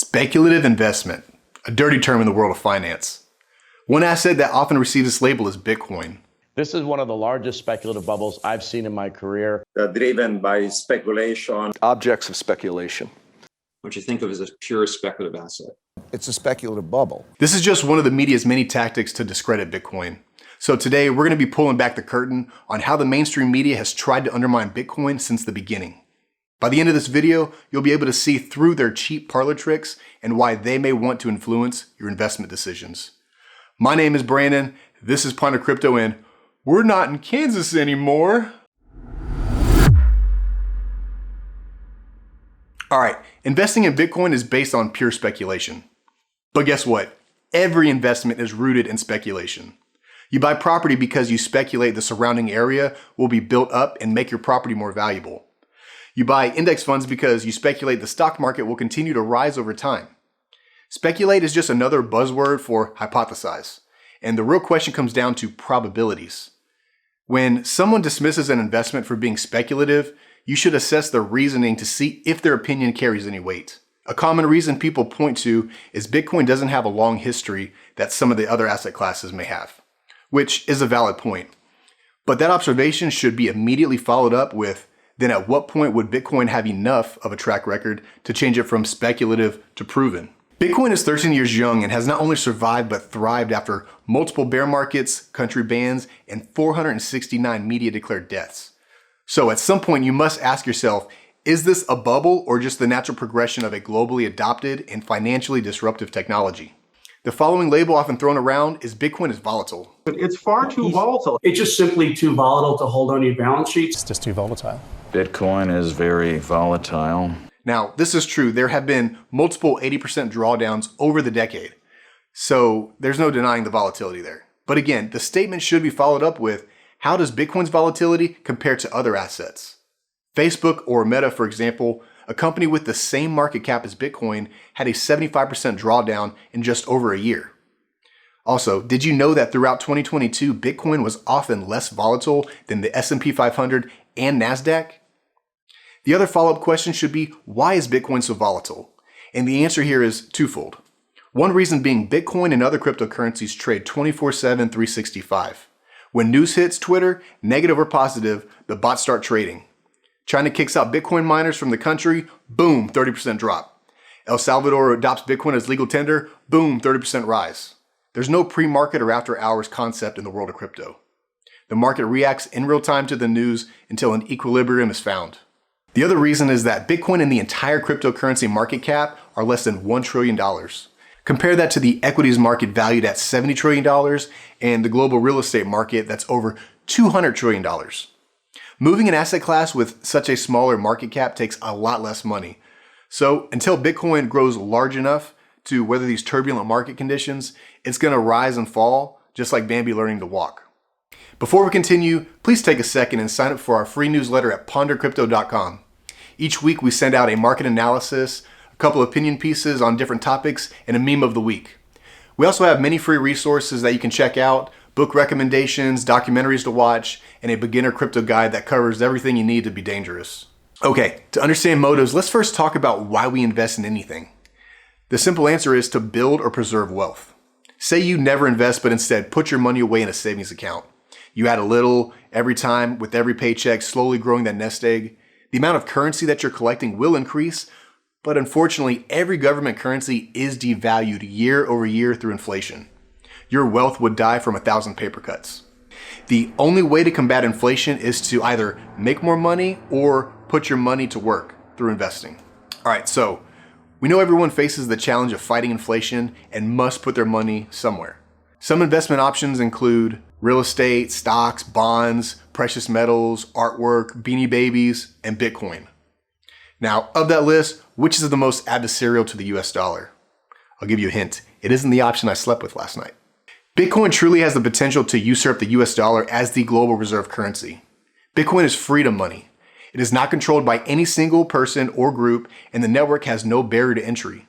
Speculative investment, a dirty term in the world of finance. One asset that often receives this label is Bitcoin. This is one of the largest speculative bubbles I've seen in my career. Driven by speculation. Objects of speculation. What you think of as a pure speculative asset. It's a speculative bubble. This is just one of the media's many tactics to discredit Bitcoin. So today we're going to be pulling back the curtain on how the mainstream media has tried to undermine Bitcoin since the beginning. By the end of this video, you'll be able to see through their cheap parlor tricks and why they may want to influence your investment decisions. My name is Brandon, this is Ponder Crypto, and we're not in Kansas anymore. All right, investing in Bitcoin is based on pure speculation. But guess what? Every investment is rooted in speculation. You buy property because you speculate the surrounding area will be built up and make your property more valuable. You buy index funds because you speculate the stock market will continue to rise over time. Speculate is just another buzzword for hypothesize. And the real question comes down to probabilities. When someone dismisses an investment for being speculative, you should assess their reasoning to see if their opinion carries any weight. A common reason people point to is Bitcoin doesn't have a long history that some of the other asset classes may have, which is a valid point. But that observation should be immediately followed up with, then at what point would Bitcoin have enough of a track record to change it from speculative to proven? Bitcoin is 13 years young and has not only survived but thrived after multiple bear markets, country bans, and 469 media declared deaths. So at some point you must ask yourself, is this a bubble or just the natural progression of a globally adopted and financially disruptive technology? The following label often thrown around is Bitcoin is volatile. It's far too volatile. It's just simply too volatile to hold on your balance sheets. It's just too volatile. Bitcoin is very volatile. Now, this is true. There have been multiple 80% drawdowns over the decade. So there's no denying the volatility there. But again, the statement should be followed up with, how does Bitcoin's volatility compare to other assets? Facebook or Meta, for example, a company with the same market cap as Bitcoin, had a 75% drawdown in just over a year. Also, did you know that throughout 2022, Bitcoin was often less volatile than the S&P 500 and NASDAQ? The other follow-up question should be, why is Bitcoin so volatile? And the answer here is twofold. One reason being Bitcoin and other cryptocurrencies trade 24/7, 365. When news hits Twitter, negative or positive, the bots start trading. China kicks out Bitcoin miners from the country, boom, 30% drop. El Salvador adopts Bitcoin as legal tender, boom, 30% rise. There's no pre-market or after-hours concept in the world of crypto. The market reacts in real time to the news until an equilibrium is found. The other reason is that Bitcoin and the entire cryptocurrency market cap are less than $1 trillion. Compare that to the equities market valued at $70 trillion and the global real estate market that's over $200 trillion. Moving an asset class with such a smaller market cap takes a lot less money. So until Bitcoin grows large enough to weather these turbulent market conditions, it's going to rise and fall, just like Bambi learning to walk. Before we continue, please take a second and sign up for our free newsletter at pondercrypto.com. Each week we send out a market analysis, a couple opinion pieces on different topics, and a meme of the week. We also have many free resources that you can check out, book recommendations, documentaries to watch, and a beginner crypto guide that covers everything you need to be dangerous. Okay, to understand motives, let's first talk about why we invest in anything. The simple answer is to build or preserve wealth. Say you never invest, but instead put your money away in a savings account. You add a little every time with every paycheck, slowly growing that nest egg. The amount of currency that you're collecting will increase, but unfortunately, every government currency is devalued year over year through inflation. Your wealth would die from 1,000 paper cuts. The only way to combat inflation is to either make more money or put your money to work through investing. All right, so we know everyone faces the challenge of fighting inflation and must put their money somewhere. Some investment options include real estate, stocks, bonds, precious metals, artwork, Beanie Babies, and Bitcoin. Now, of that list, which is the most adversarial to the US dollar? I'll give you a hint. It isn't the option I slept with last night. Bitcoin truly has the potential to usurp the US dollar as the global reserve currency. Bitcoin is freedom money. It is not controlled by any single person or group, and the network has no barrier to entry.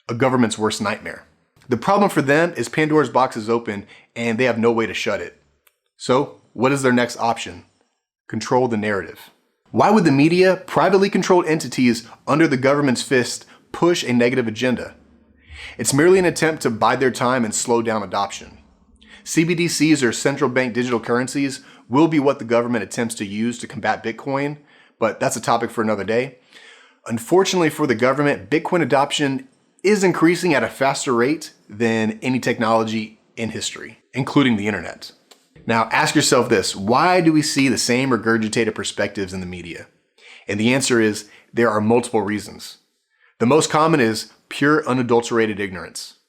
A government's worst nightmare. The problem for them is Pandora's box is open and they have no way to shut it. So, what is their next option? Control the narrative. Why would the media, privately controlled entities under the government's fist, push a negative agenda. It's merely an attempt to bide their time and slow down adoption. CBDCs, or central bank digital currencies, will be what the government attempts to use to combat Bitcoin, but that's a topic for another day. Unfortunately for the government, Bitcoin adoption is increasing at a faster rate than any technology in history, including the internet. Now, ask yourself this: why do we see the same regurgitated perspectives in the media? And the answer is there are multiple reasons. The most common is pure unadulterated ignorance.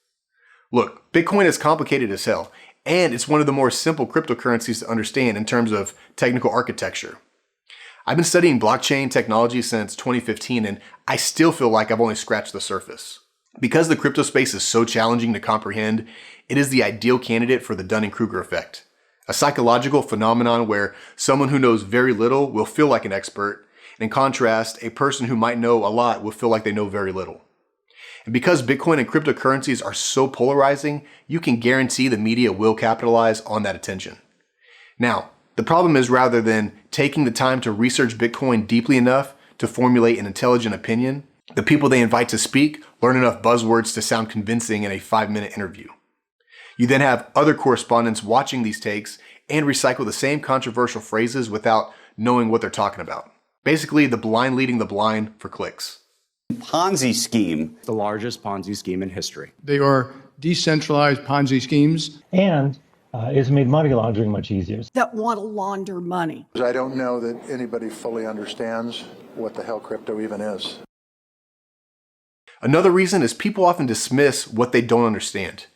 Look, Bitcoin is complicated as hell, and it's one of the more simple cryptocurrencies to understand in terms of technical architecture. I've been studying blockchain technology since 2015, and I still feel like I've only scratched the surface. Because the crypto space is so challenging to comprehend, it is the ideal candidate for the Dunning-Kruger effect, a psychological phenomenon where someone who knows very little will feel like an expert, and in contrast, a person who might know a lot will feel like they know very little. And because Bitcoin and cryptocurrencies are so polarizing, you can guarantee the media will capitalize on that attention. Now, the problem is, rather than taking the time to research Bitcoin deeply enough to formulate an intelligent opinion, the people they invite to speak learn enough buzzwords to sound convincing in a 5-minute interview. You then have other correspondents watching these takes and recycle the same controversial phrases without knowing what they're talking about. Basically, the blind leading the blind for clicks. Ponzi scheme. The largest Ponzi scheme in history. They are decentralized Ponzi schemes. And it's made money laundering much easier. That want to launder money. I don't know that anybody fully understands what the hell crypto even is. Another reason is people often dismiss what they don't understand.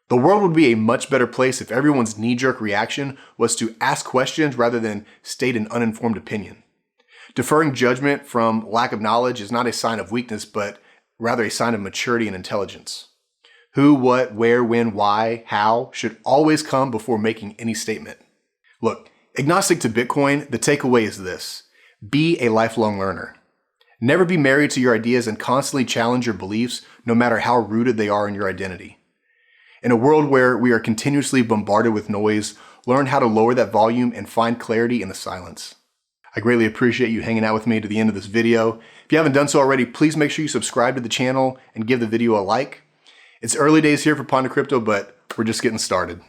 The world would be a much better place if everyone's knee-jerk reaction was to ask questions rather than state an uninformed opinion. Deferring judgment from lack of knowledge is not a sign of weakness, but rather a sign of maturity and intelligence. Who, what, where, when, why, how should always come before making any statement. Look, agnostic to Bitcoin, the takeaway is this: be a lifelong learner. Never be married to your ideas and constantly challenge your beliefs, no matter how rooted they are in your identity. In a world where we are continuously bombarded with noise, learn how to lower that volume and find clarity in the silence. I greatly appreciate you hanging out with me to the end of this video. If you haven't done so already, please make sure you subscribe to the channel and give the video a like. It's early days here for Ponder Crypto, but we're just getting started.